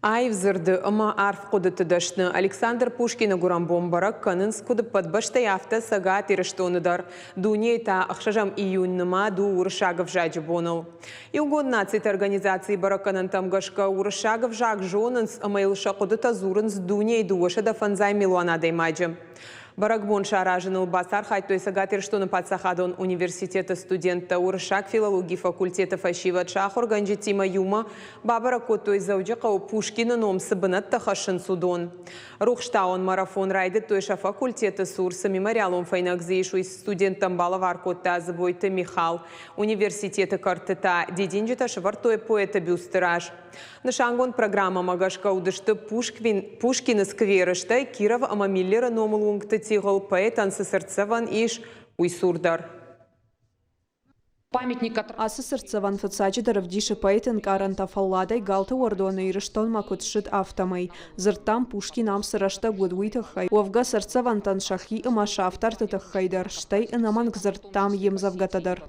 Айвзырды ыма арф кудыты дашны Александр Пушкина гурам бомбарак канынс кудып подбаштай авто сагат ирештоныдар. Дуней та ахшажам июньныма ду уршагов жаджи бонал. И угод нацит организации бараканын тамгашка уршагов жаг жонынс ымайлыша кудыта зурынс дуней дуаша да фанзай милуана даймаджи. Баракбон шаражыныл басар хайтой сагат ирештоны подсахадон университета студента уршаг филологии факультета фашива чах органжитима юма бабара котой зауджака Пушкина ном сыбынат тахашын судон. Рухштаун марафон райды тойша факультета сурса мемориалом файнакзейшу студентам балавар котта забойты Михал университета картыта дединжита швартой поэта бюстыраж. Нашангон программа магашка удышты Пушкина скверышта Киров амамиллера номулунгты тигл поэт ансысырцеван иш уйсурдар. Памятник асысырцеван фыцачыдаров диши поэтын каранта фалладай галты ордоны ирыштон макутшит автомай. Зыртам Пушкин амсырашта гудуитахай. Овга сырцеван таншахи имаша автартытахайдар. Штай инаманг зыртам емзавгатадар.